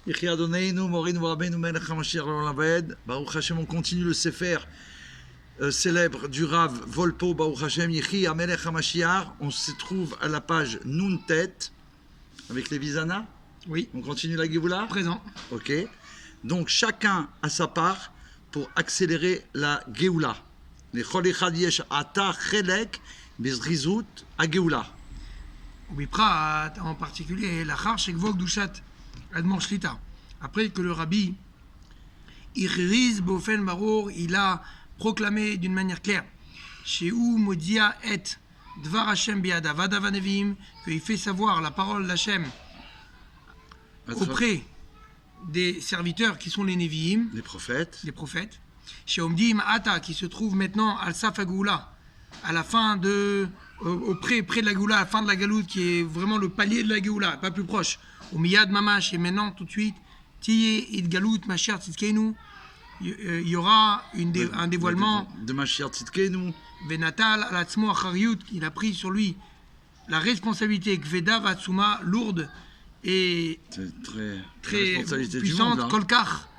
Yehi Adoneinu, Morinu Rabbeinu Melech HaMashiach L'Olam Vaed. Baruch Hashem, on continue le Sefer célèbre du Rav Volpo, Baruch Hashem, Yehi Amelech HaMashiach. On se trouve à la page Nun Tet, avec les Vizana. Oui. On continue la Géoula. Présent. Ok. Donc chacun a sa part pour accélérer la Géoula. Les Chol Echad Yesh Ata Chelek Bezrizut HaGéoula. Bipra en particulier la Char Shekvok Dushat Admor Shlita. Après que le rabbi Ichriz Bofen Barour, il a proclamé d'une manière claire chez où Modia et Dvar Hashem Biada Vadav Neviim, qu'il fait savoir la parole d'Hashem auprès des serviteurs qui sont les Neviim, les prophètes. Chez Omdim Ata, qui se trouve maintenant al Safagoula, à la fin de près de la Géoula, à la fin de la Galoute, qui est vraiment le palier de la Géoula, pas plus proche. Au Miyad Mamash, et maintenant tout de suite, Tiye Id Galout Mashiach Tzidkenu, il y aura un dévoilement de Mashiach Tzidkenu. Venatal Alatzmo Achariyut, il a pris sur lui la responsabilité Kveda Vatsuma, lourde et très puissante, Kolkar,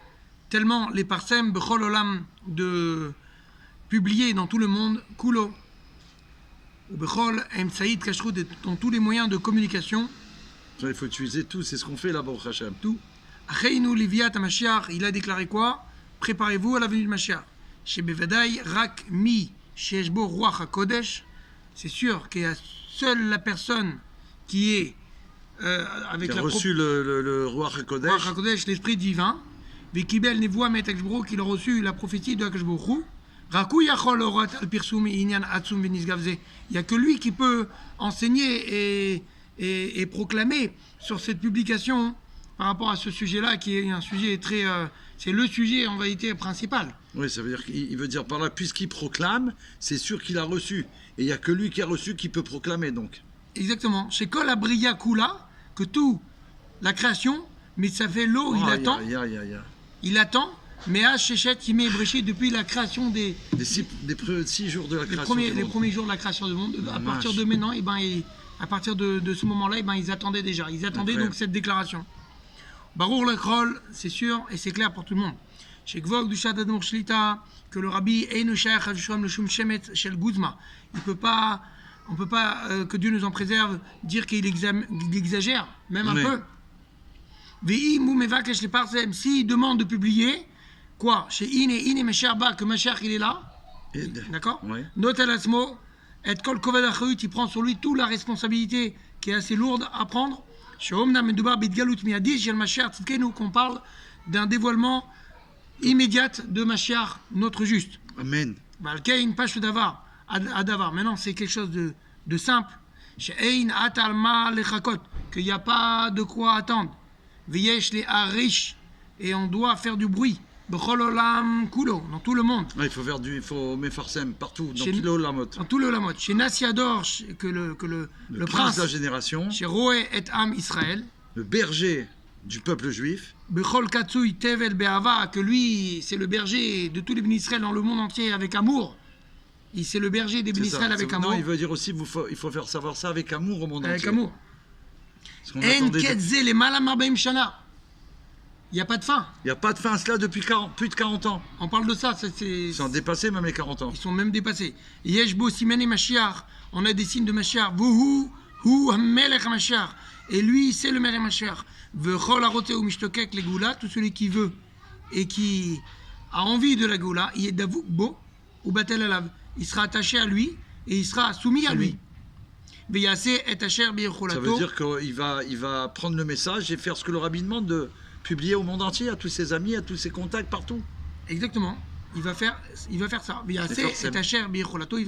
tellement les parsem Bechol Olam, de publier dans tout le monde, Kulo, ou Bechol Emsaïd Kashrut, dans tous les moyens de communication. Il faut utiliser tout, c'est ce qu'on fait là, Baruch Hashem. Tout. Acheinu Liviat Mashiach, il a déclaré quoi? Préparez-vous à la venue de Mashiach. Chez Bevadaï, Rak Mi, Sheshbo Ruach HaKodesh, c'est sûr qu'il y a seule la personne qui est avec qui a reçu le Ruach HaKodesh, l'esprit divin, Vekibel Nevoa Met Akshbro, qu'il a reçu la prophétie de Akshbro. Rakou Yachol Orat Al Pirsum Inyan Atsum Benisgavze. Il n'y a que lui qui peut enseigner et proclamer sur cette publication par rapport à ce sujet-là, qui est un sujet très. C'est le sujet en réalité principal. Oui, ça veut dire qu'il veut dire par là, puisqu'il proclame, c'est sûr qu'il a reçu. Et il n'y a que lui qui a reçu qui peut proclamer donc. Exactement. Chez Kol Abriya Kula, que tout, la création, mais ça fait l'eau, il attend. Il attend, mais à Shechet, il met Bréché depuis la création des 6 jours de la création. Les premiers jours de la création du monde. À partir de maintenant, à partir de ce moment-là, ils attendaient déjà. Ils attendaient donc cette déclaration. Barour Lekrol, c'est sûr et c'est clair pour tout le monde. Chez Gvog du Shad Admor Shlita, que le rabbi Eino Shaykh Hashom le Shum Shemet Shel Guzma, on peut pas, que Dieu nous en préserve, dire qu'il exagère, même un peu. Ve'i Mou Mevakesh le Parsem, s'il demande de publier, quoi? Chez Ine Mesherba, que Mashiach il est là, d'accord? Notel Asmo, et Kol Koved Achayut, il prend sur lui toute la responsabilité qui est assez lourde à prendre. Qu'on parle d'un dévoilement immédiat de Mashiach, notre juste. Amen. Maintenant, c'est quelque chose de simple. Qu'il n'y a pas de quoi attendre. Et on doit faire du bruit. Dans tout le monde. Il faut mefarsem partout, dans tout le olamot. Dans tout le olamot. Chez Nassiador, que le prince de la génération. Chez Roé et Am Israël. Le berger du peuple juif. Bechol Katsui Tevel Be'ava, que lui, c'est le berger de tous les bénis Israël dans le monde entier avec amour. C'est le berger des bénis Israël avec amour. Non, il veut dire aussi il faut faire savoir ça avec amour au monde entier. Avec amour. En Ketze les Malamarbem Shana. Il n'y a pas de fin. Il n'y a pas de fin à cela depuis plus de 40 ans. On parle de ça. Ils sont dépassés même les 40 ans. Ils sont même dépassés. Yeshbo Simene Mashiach. On a des signes de Mashiach. Vuhu hu Melech Mashiach. Et lui, c'est le Melech Mashiach. Vechol Arote ou Mishtokek le Goula. Tout celui qui veut et qui a envie de la Goula, il est Davuk Bo ou Batel Alav. Il sera attaché à lui et il sera soumis à lui. Ça veut dire qu'il va prendre le message et faire ce que le rabbi demande de publier au monde entier, à tous ses amis, à tous ses contacts, partout. Exactement. Il va faire ça. Il va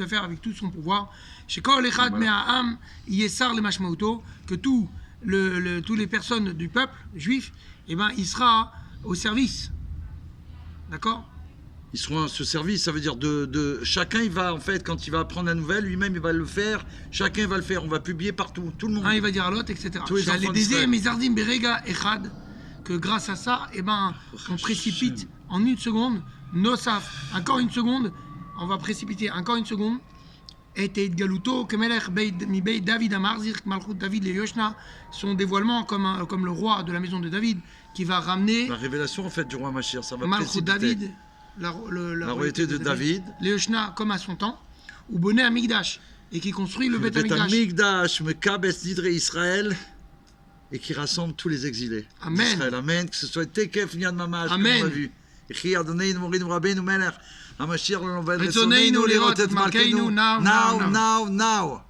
faire avec tout son pouvoir. Chez Kol Echad Me'a'am, Yesar le Mashmauto, que tous les personnes du peuple juif, il sera au service. D'accord? Ils seront à ce service, ça veut dire de chacun, il va en fait, quand il va apprendre la nouvelle, lui-même il va le faire, chacun va le faire, on va publier partout, tout le monde. Il va dire à l'autre, etc. Tous les enfants d'Israël. Que grâce à ça, on précipite en une seconde, Nosaf, encore une seconde, on va précipiter encore une seconde, et Eit Galuto, Kemelech Mibei David Amar, Zirk Malchut David le Yoshna, son dévoilement comme le roi de la maison de David, qui va ramener La révélation en fait du roi Mashiach, ça va Malchut précipiter. David, la royauté de David, le Yoshna comme à son temps, ou Boné Amigdash, et qui construit le le Beth Beth Amigdash. Amikdash, Mekabes Nidre Israël, et qui rassemble tous les exilés Amen. d'Israël. Amen. Que ce soit Tekef, Niad Mamash, comme Amen. on l'a vu. Echi Adonai Morinu Rabbeinu Melech, HaMashiach l'Olaved, Retzoneinu lirot et Malkeinu now. now.